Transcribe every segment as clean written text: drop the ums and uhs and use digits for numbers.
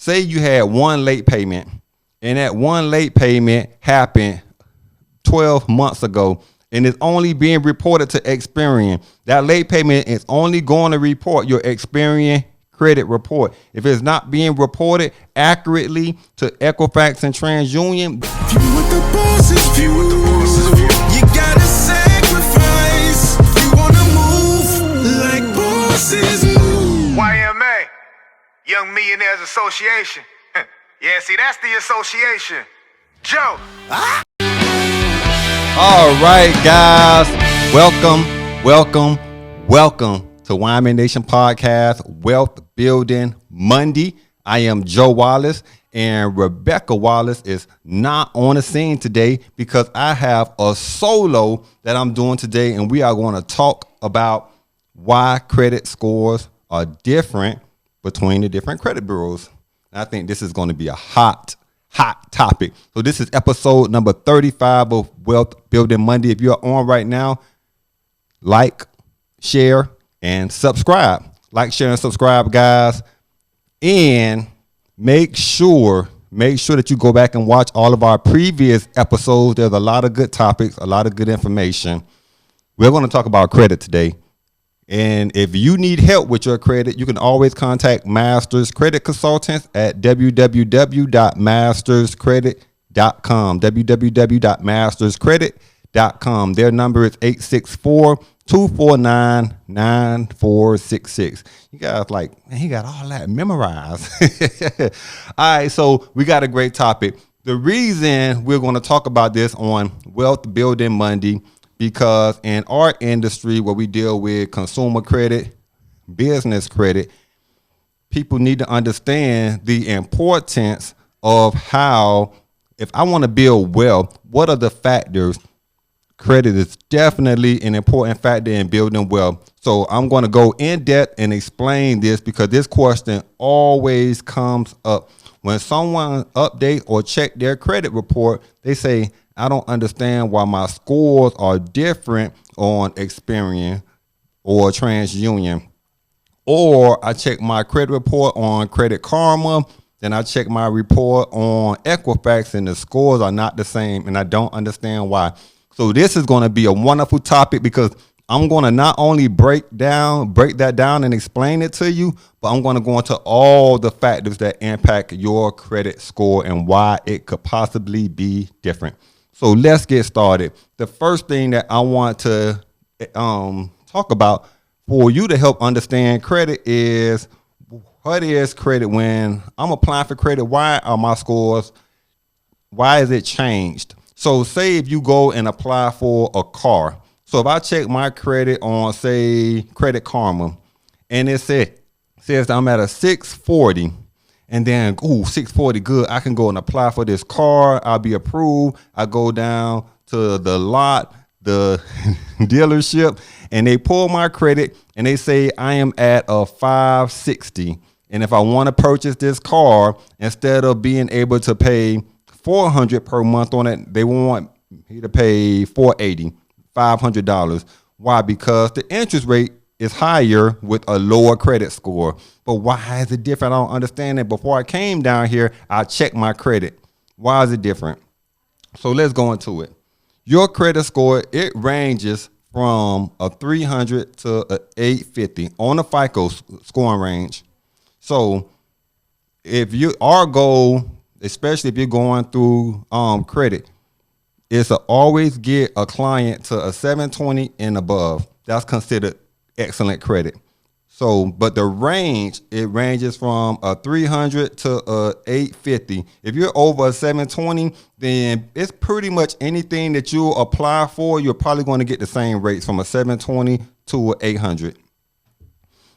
say you had one late payment, and that one late payment happened 12 months ago, and it's only being reported to Experian. That late payment is only going to report your Experian credit report. If it's not being reported accurately to Equifax and TransUnion, you gotta sacrifice. You wanna move like bosses move. YMA, Young Millionaires Association. Yeah, see, that's the association. Joe. All right, guys, welcome to YMA Nation Podcast, Wealth Building Monday. I am Joe Wallace, and Rebecca Wallace is not on the scene today because I have a solo that I'm doing today, and we are going to talk about why credit scores are different between the different credit bureaus. And I think this is going to be a hot topic. So this is episode number 35 of Wealth Building Monday. If you're on right now, like, share, and subscribe. Like, share, and subscribe, guys. And make sure that you go back and watch all of our previous episodes. There's a lot of good topics, a lot of good information. We're going to talk about credit today. And if you need help with your credit, you can always contact Masters Credit Consultants at www.masterscredit.com. www.masterscredit.com. Their number is 864-249-9466. You guys like, man, he got all that memorized. All right, so we got a great topic. The reason we're going to talk about this on Wealth Building Monday, because in our industry where we deal with consumer credit, business credit, people need to understand the importance of how, if I want to build wealth, what are the factors? Credit is definitely an important factor in building wealth. So I'm going to go in depth and explain this because this question always comes up. When someone updates or check their credit report, they say, I don't understand why my scores are different on Experian or TransUnion. Or I check my credit report on Credit Karma, then I check my report on Equifax, and the scores are not the same, and I don't understand why. So this is going to be a wonderful topic because I'm going to not only break that down and explain it to you, but I'm going to go into all the factors that impact your credit score and why it could possibly be different. So let's get started. The first thing that I want to talk about for you to help understand credit is, what is credit when I'm applying for credit? Why are my scores? Why is it changed? So say if you go and apply for a car. So if I check my credit on, say, Credit Karma, and it says I'm at a 640, and then, 640, good, I can go and apply for this car. I'll be approved. I go down to the lot, the dealership, and they pull my credit, and they say I am at a 560. And if I want to purchase this car, instead of being able to pay $400 per month on it, they want me to pay $480, $500. Why? Because the interest rate is higher with a lower credit score. But why is it different? I don't understand it. Before I came down here, I checked my credit. Why is it different? So let's go into it. Your credit score, it ranges from a 300 to a 850 on the FICO scoring range. So our goal, especially if you're going through credit, is to always get a client to a 720 and above. That's considered excellent credit. So, but the range, it ranges from a 300 to a 850. If you're over a 720, then it's pretty much anything that you apply for, you're probably going to get the same rates from a 720 to a 800.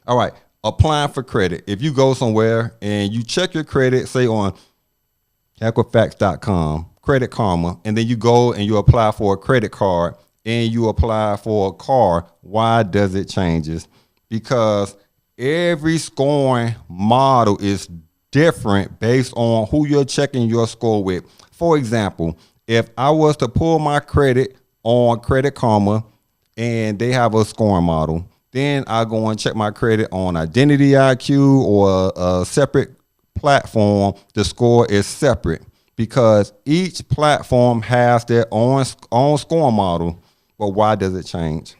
All right, applying for credit. If you go somewhere and you check your credit, say on Equifax.com, Credit Karma, and then you go and you apply for a credit card and you apply for a car, why does it changes? Because every scoring model is different based on who you're checking your score with. For example, if I was to pull my credit on Credit Karma and they have a scoring model, then I go and check my credit on Identity IQ or a separate platform, the score is separate because each platform has their own scoring model. But why does it change?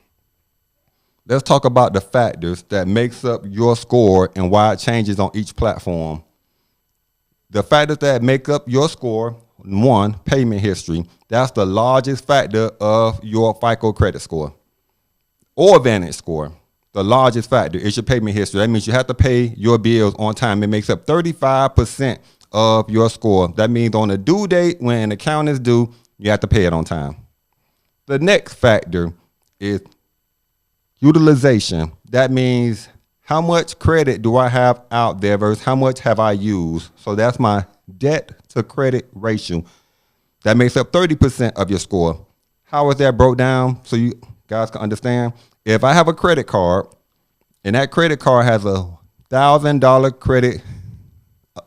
Let's talk about the factors that makes up your score and why it changes on each platform. The factors that make up your score, one, payment history. That's the largest factor of your FICO credit score or Vantage score. The largest factor is your payment history. That means you have to pay your bills on time. It makes up 35% of your score. That means on the due date, when an account is due, you have to pay it on time. The next factor is utilization. That means how much credit do I have out there versus how much have I used? So that's my debt to credit ratio. That makes up 30% of your score. How is that broke down so you guys can understand? If I have a credit card and that credit card has a $1,000 credit,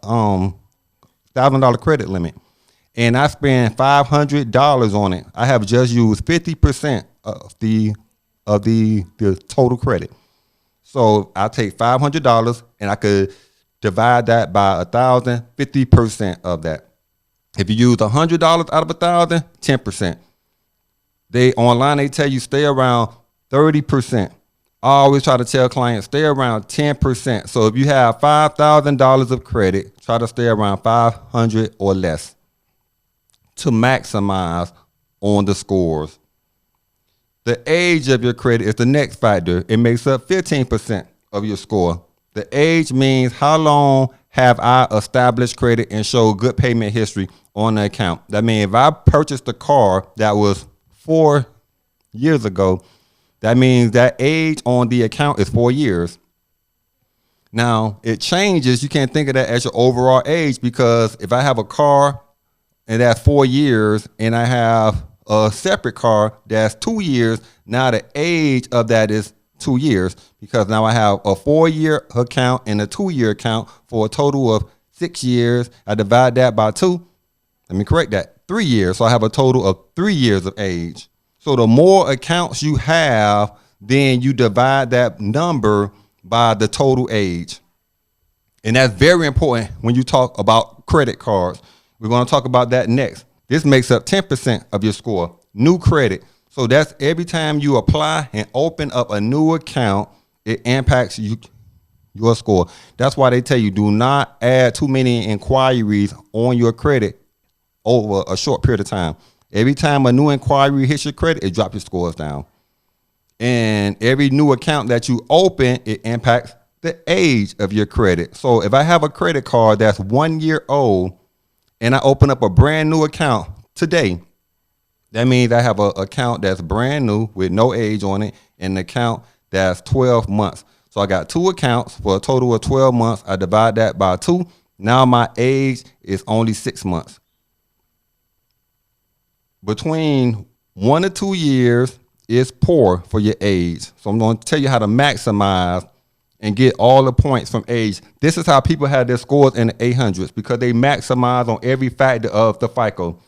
$1,000 credit limit, and I spend $500 on it, I have just used 50% of the total credit. So I take $500 and I could divide that by 1,000, 50% of that. If you use $100 out of 1,000, 10%. They online, they tell you stay around 30%. I always try to tell clients stay around 10%. So if you have $5,000 of credit, try to stay around 500 or less to maximize on the scores. The age of your credit is the next factor. It makes up 15% of your score. The age means how long have I established credit and show good payment history on the account. That means if I purchased a car that was 4 years ago, that means that age on the account is 4 years. Now, it changes. You can't think of that as your overall age because if I have a car and that's 4 years and I have a separate car that's 2 years, now the age of that is 2 years because now I have a 4-year account and a 2-year account for a total of 6 years. I divide that by 2. Let me correct that. 3 years. So I have a total of 3 years of age. So the more accounts you have, then you divide that number by the total age. And that's very important when you talk about credit cards. We're going to talk about that next. This makes up 10% of your score. New credit. So that's every time you apply and open up a new account, it impacts your score. That's why they tell you do not add too many inquiries on your credit over a short period of time. Every time a new inquiry hits your credit, it drops your scores down. And every new account that you open, it impacts the age of your credit. So if I have a credit card that's 1 year old and I open up a brand new account today, that means I have an account that's brand new with no age on it and an account that's 12 months. So I got 2 accounts for a total of 12 months. I divide that by 2. Now my age is only 6 months. Between 1 to 2 years is poor for your age. So I'm going to tell you how to maximize and get all the points from age. This is how people have their scores in the 800s because they maximize on every factor of the FICO.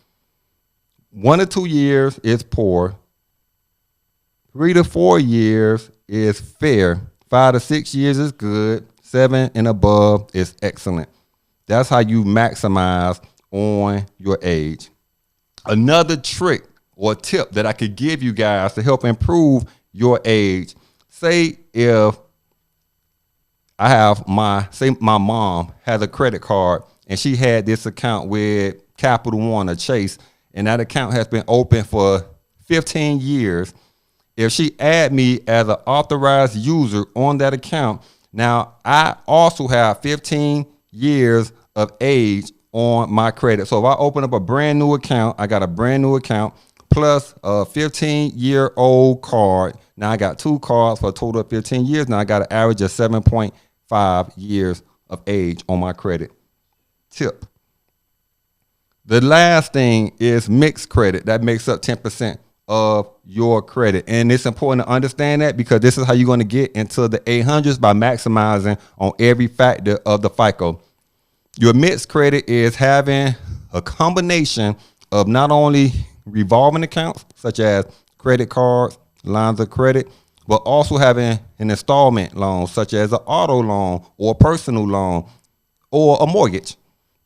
1 to 2 years is poor. 3 to 4 years is fair. 5 to 6 years is good. 7 and above is excellent. That's how you maximize on your age. Another trick or tip that I could give you guys to help improve your age. Say if I have my mom has a credit card and she had this account with Capital One or Chase, and that account has been open for 15 years. If she add me as an authorized user on that account, now I also have 15 years of age on my credit. So if I open up a brand new account, I got a brand new account plus a 15-year-old card. Now I got 2 cards for a total of 15 years. Now I got an average of 7.5 years of age on my credit. Tip. The last thing is mixed credit. That makes up 10% of your credit. And it's important to understand that because this is how you're going to get into the 800s by maximizing on every factor of the FICO. Your mixed credit is having a combination of not only revolving accounts, such as credit cards, lines of credit, but also having an installment loan, such as an auto loan or personal loan, or a mortgage.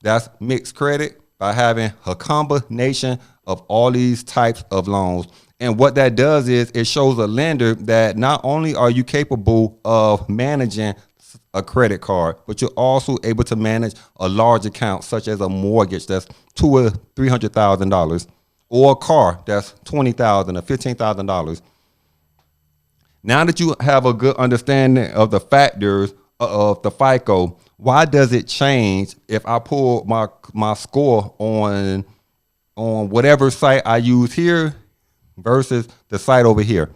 That's mixed credit by having a combination of all these types of loans. And what that does is it shows a lender that not only are you capable of managing a credit card, but you're also able to manage a large account such as a mortgage that's $200,000 or $300,000, or a car that's $20,000 or $15,000. Now that you have a good understanding of the factors of the FICO, why does it change if I pull my score on whatever site I use here versus the site over here?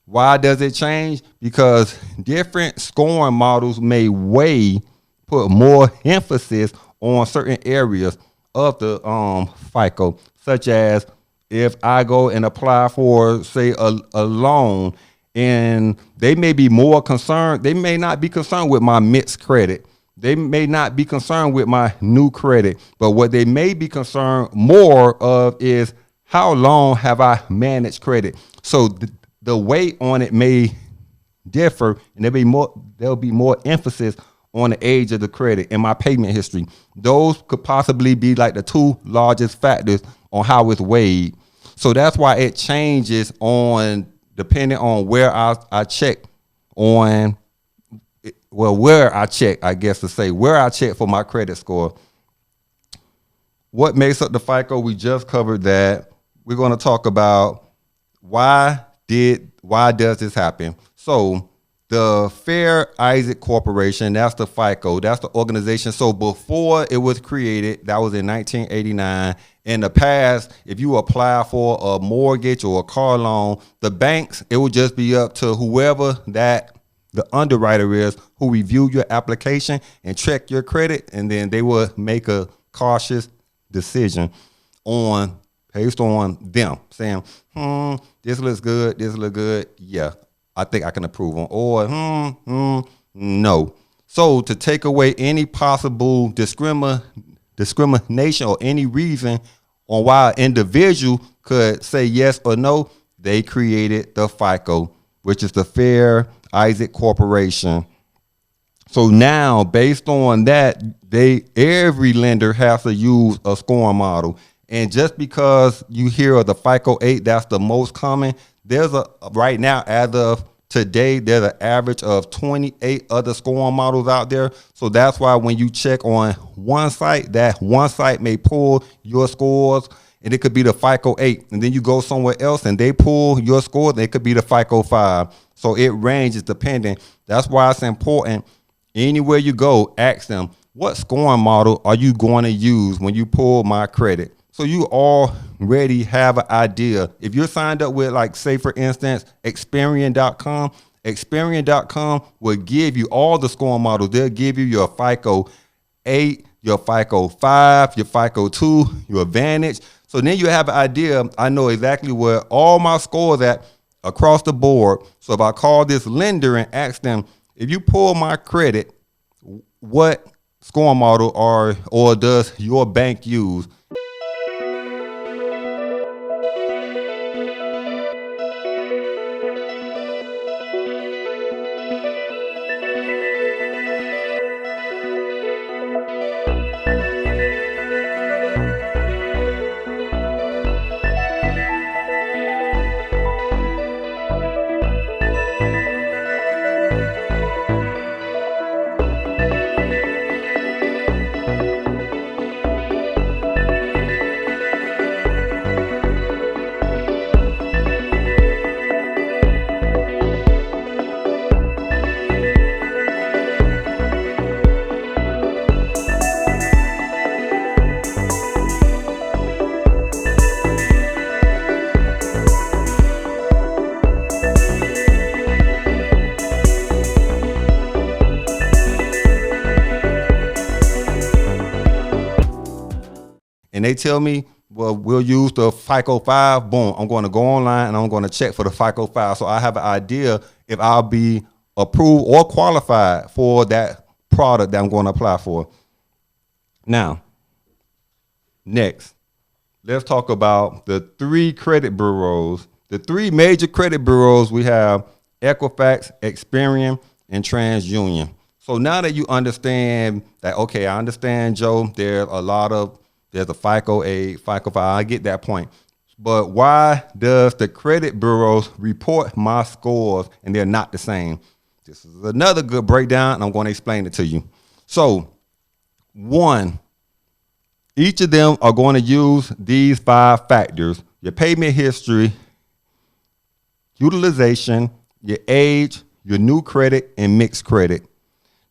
Why does it change? Because different scoring models may put more emphasis on certain areas of the FICO, such as if I go and apply for, say, a loan, and they may be more concerned. They may not be concerned with my mixed credit. They may not be concerned with my new credit, but what they may be concerned more of is how long have I managed credit. So the weight on it may differ, and there'll be more emphasis on the age of the credit and my payment history. Those could possibly be like the two largest factors on how it's weighed. So that's why it changes depending on where I check on. Well, where I check, I guess to say, where I check for my credit score. What makes up the FICO? We just covered that. We're going to talk about why does this happen? So the Fair Isaac Corporation, that's the FICO, that's the organization. So before it was created, that was in 1989. In the past, if you apply for a mortgage or a car loan, the banks, it would just be up to whoever the underwriter is who reviewed your application and check your credit, and then they would make a cautious decision based on them saying, this looks good. Yeah, I think I can approve on, or no. So to take away any possible discrimination or any reason on why an individual could say yes or no, they created the FICO, which is the Fair Isaac Corporation. So now, based on that, every lender has to use a scoring model. And just because you hear of the FICO 8, that's the most common. Right now, as of today, there's an average of 28 other scoring models out there. So that's why when you check on one site, that one site may pull your scores, and it could be the FICO 8. And then you go somewhere else and they pull your scores, it could be the FICO 5. So it ranges depending. That's why it's important. Anywhere you go, ask them, what scoring model are you going to use when you pull my credit? So you already have an idea. If you're signed up with, like, say, for instance, Experian.com, Experian.com will give you all the scoring models. They'll give you your FICO 8, your FICO 5, your FICO 2, your Vantage. So then you have an idea. I know exactly where all my scores at across the board. So if I call this lender and ask them, if you pull my credit, what scoring model or does your bank use? And they tell me, well, we'll use the FICO 5. Boom, I'm going to go online and I'm going to check for the FICO 5. So I have an idea if I'll be approved or qualified for that product that I'm going to apply for. Now, next, let's talk about the three credit bureaus. The three major credit bureaus we have: Equifax, Experian, and TransUnion. So now that you understand that, okay, I understand, Joe, there's a FICO 8, FICO 5. I get that point. But why does the credit bureaus report my scores and they're not the same? This is another good breakdown, and I'm going to explain it to you. So, one, each of them are going to use these 5 factors: your payment history, utilization, your age, your new credit, and mixed credit.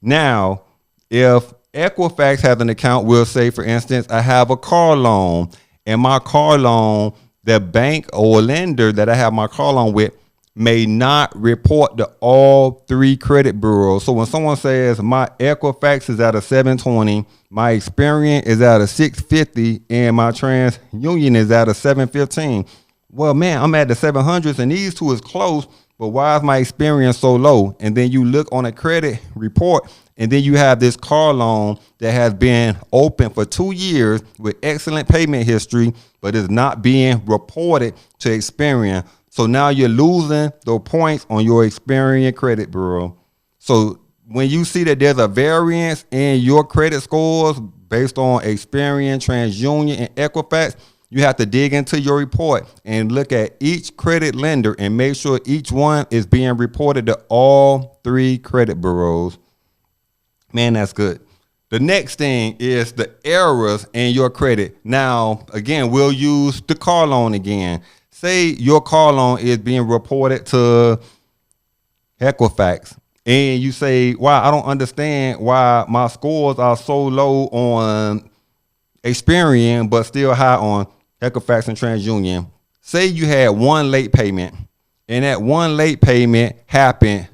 Now, if Equifax has an account, we'll say, for instance, I have a car loan, and my car loan, the bank or lender that I have my car loan with may not report to all 3 credit bureaus. So when someone says my Equifax is at a 720, my Experian is at a 650, and my TransUnion is at a 715. Well, man, I'm at the 700s, and these two is close, but why is my Experian so low? And then you look on a credit report, and then you have this car loan that has been open for 2 years with excellent payment history, but is not being reported to Experian. So now you're losing the points on your Experian credit bureau. So when you see that there's a variance in your credit scores based on Experian, TransUnion, and Equifax, you have to dig into your report and look at each credit lender and make sure each one is being reported to all 3 credit bureaus. Man, that's good. The next thing is the errors in your credit. Now, again, we'll use the car loan again. Say your car loan is being reported to Equifax, and you say, wow, I don't understand why my scores are so low on Experian, but still high on Equifax and TransUnion. Say you had one late payment, and that one late payment happened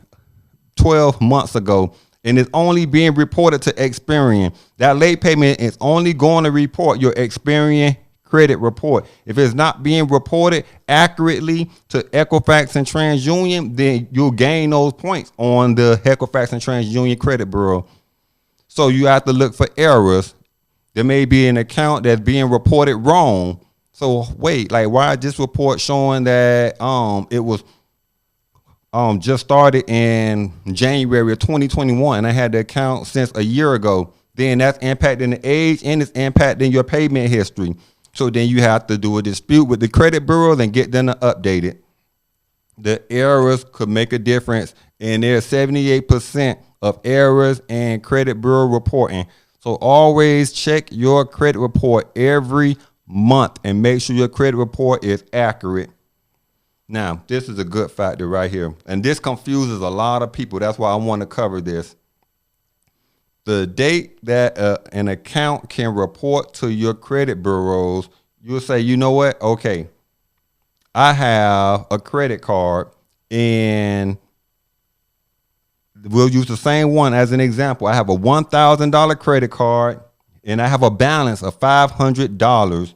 12 months ago, and it's only being reported to Experian. That late payment is only going to report your Experian credit report. If it's not being reported accurately to Equifax and TransUnion, then you'll gain those points on the Equifax and TransUnion credit bureau. So you have to look for errors. There may be an account that's being reported wrong. So wait, like, why is this report showing that it was just started in January of 2021 and I had the account since a year ago? Then that's impacting the age and it's impacting your payment history. So then you have to do a dispute with the credit bureau and get them to update it. The errors could make a difference, and there's 78% of errors in credit bureau reporting. So always check your credit report every month and make sure your credit report is accurate. Now, this is a good factor right here, and this confuses a lot of people. That's why I want to cover this. The date that an account can report to your credit bureaus, you'll say, you know what? Okay, I have a credit card, and we'll use the same one as an example. I have a $1,000 credit card, and I have a balance of $500,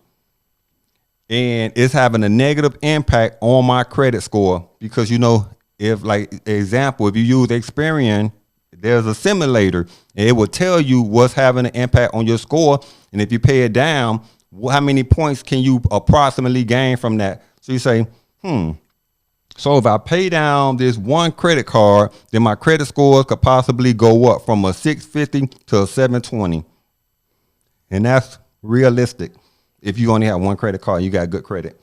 and it's having a negative impact on my credit score because, you know, if, like, example, if you use Experian, there's a simulator, and it will tell you what's having an impact on your score. And if you pay it down, how many points can you approximately gain from that? So you say, so if I pay down this one credit card, then my credit scores could possibly go up from a 650 to a 720. And that's realistic. If you only have one credit card, you got good credit.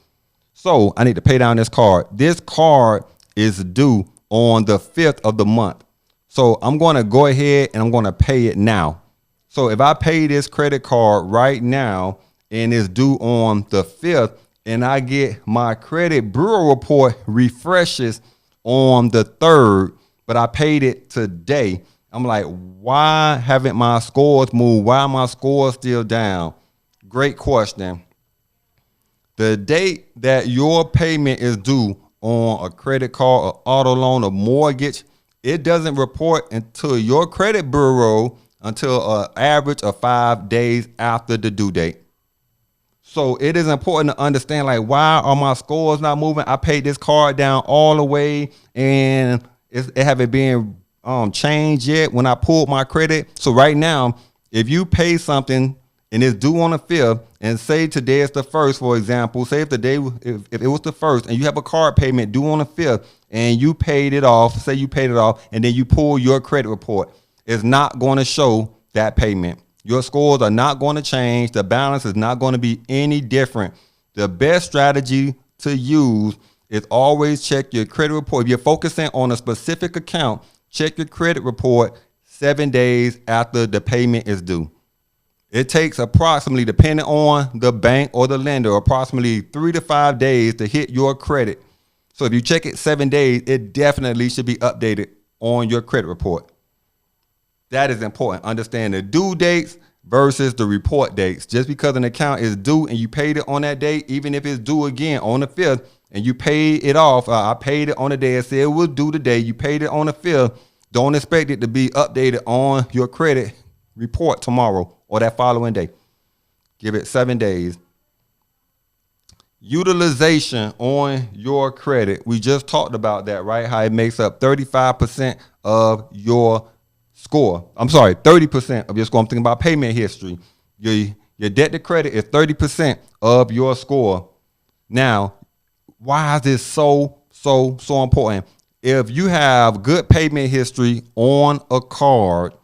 So I need to pay down this card. This card is due on the 5th of the month. So I'm going to go ahead and I'm going to pay it now. So if I pay this credit card right now and it's due on the 5th, and I get my credit bureau report refreshes on the 3rd, but I paid it today, I'm like, why haven't my scores moved? Why are my scores still down? Great question. The date that your payment is due on a credit card, or auto loan, or mortgage, it doesn't report until your credit bureau until an average of 5 days after the due date. So it is important to understand, like, why are my scores not moving? I paid this card down all the way, and it haven't been changed yet when I pulled my credit. So right now, if you pay something and it's due on the 5th, and say today is the 1st, for example, say if it was the 1st and you have a card payment due on the 5th and you paid it off, say you paid it off, and then you pull your credit report. is not going to show that payment. Your scores are not going to change. The balance is not going to be any different. The best strategy to use is always check your credit report. If you're focusing on a specific account, check your credit report 7 days after the payment is due. It takes approximately, depending on the bank or the lender, approximately 3 to 5 days to hit your credit. So if you check it 7 days, it definitely should be updated on your credit report. That is important. Understand the due dates versus the report dates. Just because an account is due and you paid it on that day, even if it's due again on the 5th and you paid it off, I paid it on the day, I said it was due today, you paid it on the 5th, don't expect it to be updated on your credit report tomorrow or that following day. Give it 7 days. Utilization on your credit. We just talked about that, right? How it makes up 35% of your score. I'm sorry, 30% of your score. I'm thinking about payment history. Your debt to credit is 30% of your score. Now, why is this so important? If you have good payment history on a card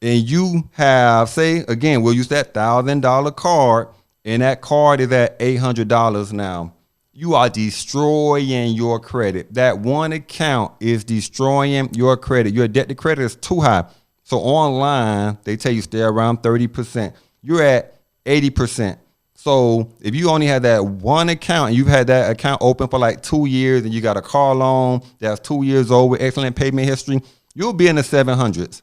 and you have, say, again, we'll use that $1,000 card and that card is at $800 now, you are destroying your credit. That one account is destroying your credit. Your debt to credit is too high. So online, they tell you stay around 30%. You're at 80%. So if you only had that one account and you've had that account open for like 2 years and you got a car loan that's 2 years old with excellent payment history, you'll be in the 700s.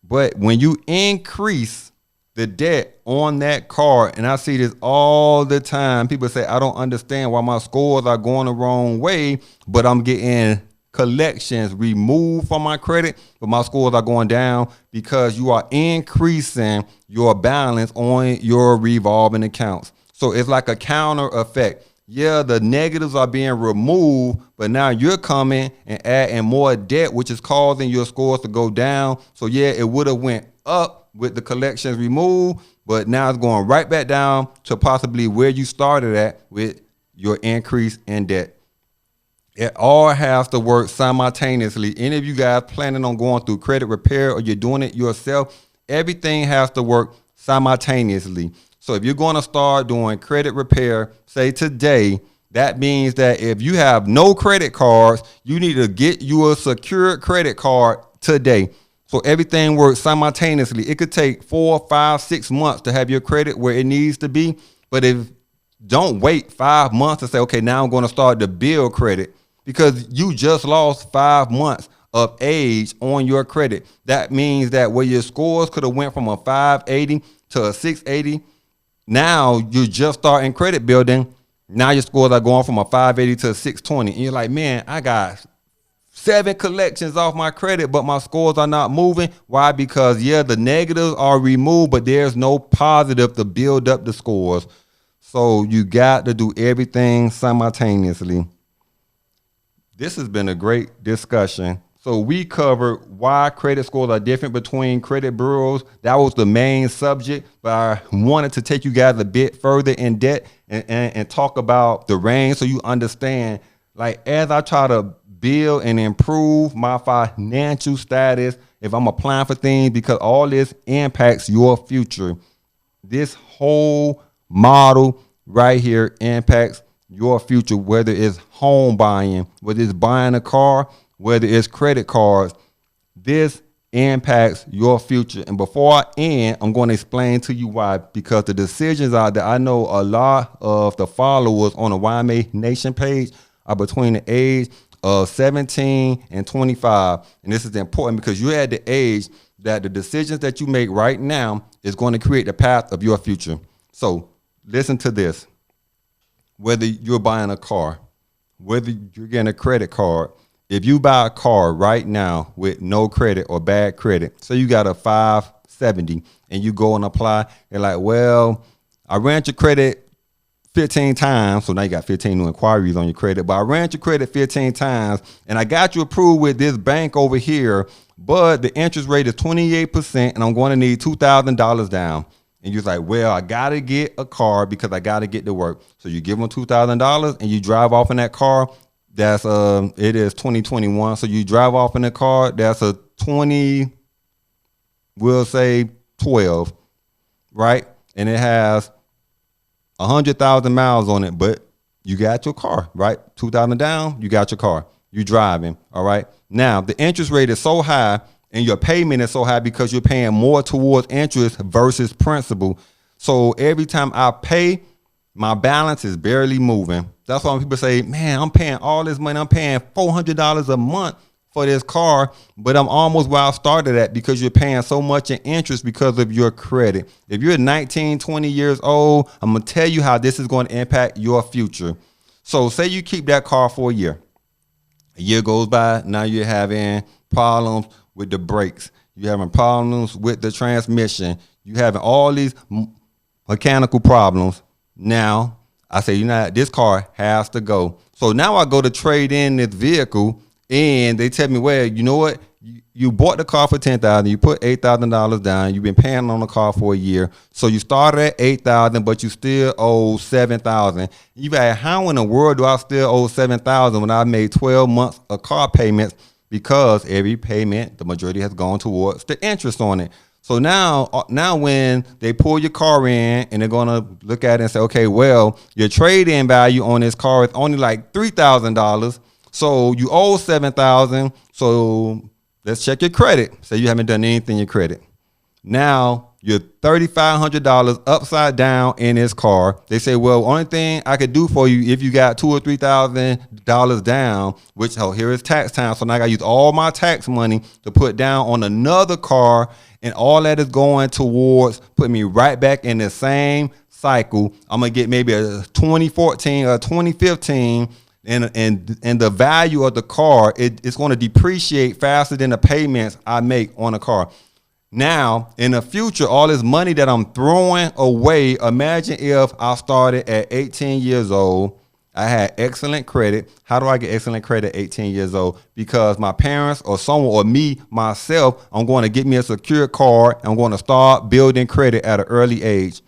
But when you increase the debt on that card, and I see this all the time, people say, I don't understand why my scores are going the wrong way, but I'm getting collections removed from my credit, but my scores are going down because you are increasing your balance on your revolving accounts. So it's like a counter effect. Yeah, the negatives are being removed, but now you're coming and adding more debt, which is causing your scores to go down. So yeah, it would have went up with the collections removed, but now it's going right back down to possibly where you started at with your increase in debt. It all has to work simultaneously. Any of you guys planning on going through credit repair or you're doing it yourself, everything has to work simultaneously. So if you're going to start doing credit repair, say today, that means that if you have no credit cards, you need to get you a secured credit card today. So everything works simultaneously. It could take 4, 5, 6 months to have your credit where it needs to be. But if don't wait 5 months to say, okay, now I'm going to start to build credit, because you just lost 5 months of age on your credit. That means that where your scores could have went from a 580 to a 680, now you're just starting credit building. Now your scores are going from a 580 to a 620. And you're like, man, I got 7 collections off my credit, but my scores are not moving. Why? Because, yeah, the negatives are removed, but there's no positive to build up the scores. So you got to do everything simultaneously. This has been a great discussion. So we covered why credit scores are different between credit bureaus. That was the main subject, but I wanted to take you guys a bit further in depth and talk about the range so you understand, like, as I try to build and improve my financial status, if I'm applying for things, because all this impacts your future. This whole model right here impacts your future, whether it's home buying, whether it's buying a car, whether it's credit cards. This impacts your future. And before I end, I'm going to explain to you why, because the decisions are that I know a lot of the followers on the YMA Nation page are between the age of 17 and 25. And this is important because you're at the age that the decisions that you make right now is going to create the path of your future. So listen to this. Whether you're buying a car, whether you're getting a credit card, if you buy a car right now with no credit or bad credit, so you got a 570 and you go and apply, they're like, well, I ran your credit 15 times. So now you got 15 new inquiries on your credit, but I ran your credit 15 times and I got you approved with this bank over here, but the interest rate is 28% and I'm going to need $2,000 down. And you're like, well, I got to get a car because I got to get to work. So you give them $2,000 and you drive off in that car. That's it is 2021. So you drive off in a car. That's a 20, we'll say 12, right? And it has 100,000 miles on it, but you got your car, right? 2,000 down, you got your car. You driving, all right? Now, the interest rate is so high and your payment is so high because you're paying more towards interest versus principal. So every time I pay, my balance is barely moving. That's why when people say, man, I'm paying all this money. I'm paying $400 a month for this car, but I'm almost where I started at because you're paying so much in interest because of your credit. If you're 19, 20 years old, I'm going to tell you how this is going to impact your future. So say you keep that car for a year. A year goes by, now you're having problems with the brakes. You're having problems with the transmission. You're having all these mechanical problems. Now, I say, this car has to go. So now I go to trade in this vehicle, and they tell me, well, you know what? You bought the car for $10,000. You put $8,000 down. You've been paying on the car for a year. So you started at $8,000, but you still owe $7,000. You like, how in the world do I still owe $7,000 when I made 12 months of car payments? Because every payment, the majority has gone towards the interest on it. So now when they pull your car in and they're going to look at it and say, okay, well, your trade-in value on this car is only like $3,000. So you owe $7,000. So let's check your credit. Say you haven't done anything in your credit. Now you're $3,500 upside down in this car. They say, well, only thing I could do for you if you got $2,000 or $3,000 down, which, here is tax time. So now I got to use all my tax money to put down on another car. And all that is going towards putting me right back in the same cycle. I'm going to get maybe a 2014 or 2015. And the value of the car, it's going to depreciate faster than the payments I make on a car. Now, in the future, all this money that I'm throwing away, imagine if I started at 18 years old. I had excellent credit. How do I get excellent credit at 18 years old? Because my parents or someone or me, myself, I'm going to get me a secure card. I'm going to start building credit at an early age.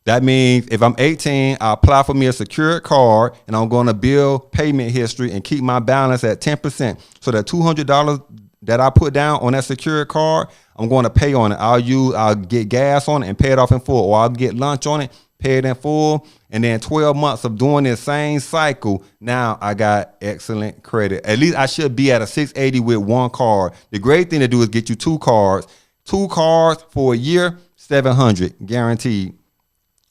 That means if I'm 18, I apply for me a secured card and I'm going to build payment history and keep my balance at 10%. So that $200 that I put down on that secured card, I'm going to pay on it. I'll get gas on it and pay it off in full, or I'll get lunch on it, pay it in full. And then 12 months of doing this same cycle, now I got excellent credit. At least I should be at a 680 with one card. The great thing to do is get you two cards. Two cards for a year, 700 guaranteed.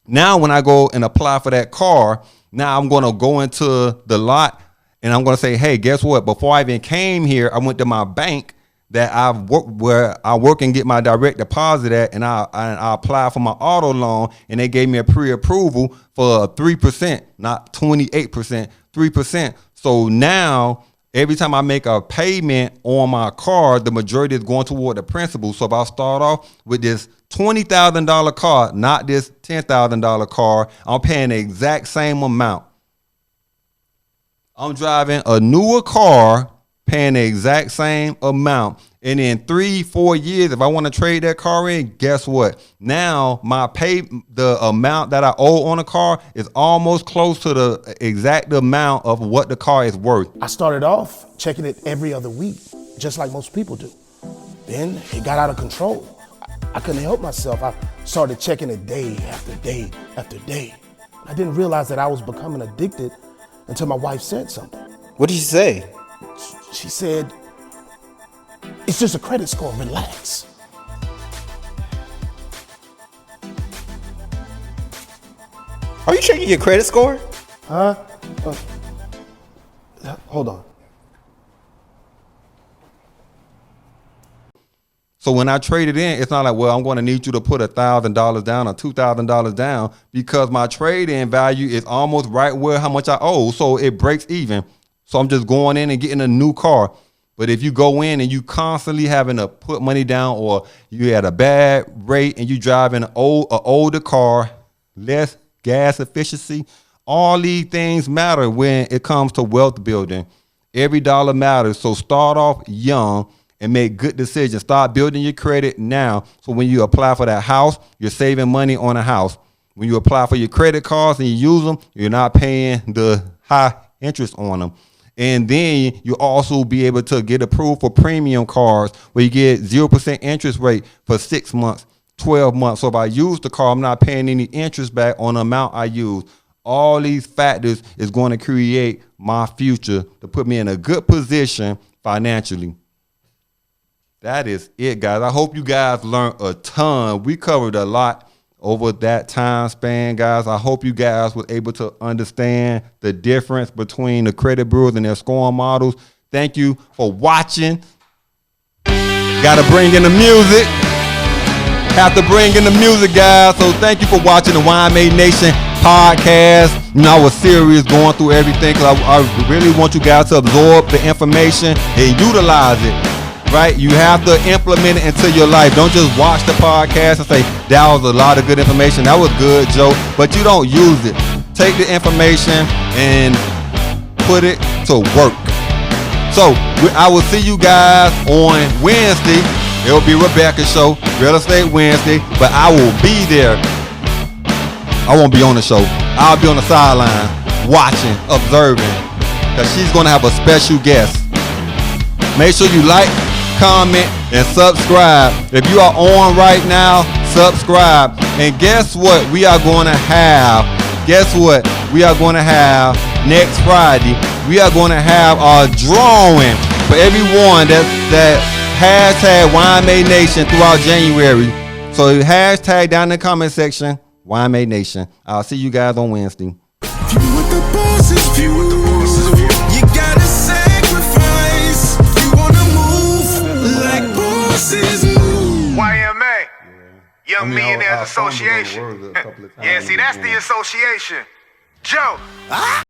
Now when I go and apply for that car, now I'm going to go into the lot and I'm going to say, hey, guess what? Before I even came here, I went to my bank that where I work and get my direct deposit at, and I applied for my auto loan, and they gave me a pre-approval for 3%, not 28%, 3%. So now every time I make a payment on my car, the majority is going toward the principal. So if I start off with this $20,000 car, not this $10,000 car, I'm paying the exact same amount. I'm driving a newer car, paying the exact same amount. And in 3-4 years, if I want to trade that car in, guess what? Now the amount that I owe on a car is almost close to the exact amount of what the car is worth. I started off checking it every other week, just like most people do. Then it got out of control. I couldn't help myself. I started checking it day after day after day. I didn't realize that I was becoming addicted until my wife said something. What did she say? She said, it's just a credit score, relax. Are you checking your credit score? Huh? Hold on. So when I trade it in, it's not like, well, I'm going to need you to put $1,000 down or $2,000 down, because my trade-in value is almost right where how much I owe. So it breaks even. So I'm just going in and getting a new car. But if you go in and you constantly having to put money down, or you at a bad rate and you driving an older car, less gas efficiency, all these things matter when it comes to wealth building. Every dollar matters. So start off young and make good decisions. Start building your credit now. So when you apply for that house, you're saving money on a house. When you apply for your credit cards and you use them, you're not paying the high interest on them. And then you also be able to get approved for premium cards where you get 0% interest rate for 6 months, 12 months. So if I use the car, I'm not paying any interest back on the amount I use. All these factors is going to create my future to put me in a good position financially. That is it, guys. I hope you guys learned a ton. We covered a lot over that time span, guys. I hope you guys were able to understand the difference between the credit bureaus and their scoring models. Thank you for watching. Got to bring in the music. Have to bring in the music, guys. So thank you for watching the YMA Nation Podcast. You know, I was serious going through everything because I really want you guys to absorb the information and utilize it. Right? You have to implement it into your life. Don't just watch the podcast and say, that was a lot of good information. That was good, Joe. But you don't use it. Take the information and put it to work. So I will see you guys on Wednesday. It will be Rebecca's show, Real Estate Wednesday. But I will be there. I won't be on the show. I'll be on the sideline watching, observing. Because she's going to have a special guest. Make sure you like, comment, and subscribe. If you are on right now, subscribe. And guess what we are going to have? Guess what we are going to have next Friday? We are going to have our drawing for everyone that hashtag YMA Nation throughout January. So hashtag down in the comment section, YMA Nation. I'll see you guys on Wednesday. View what the boss's view. You gotta sacrifice. You wanna move like bosses move. YMA, Young Millionaires Association. I Yeah, see, that's the association. Joe.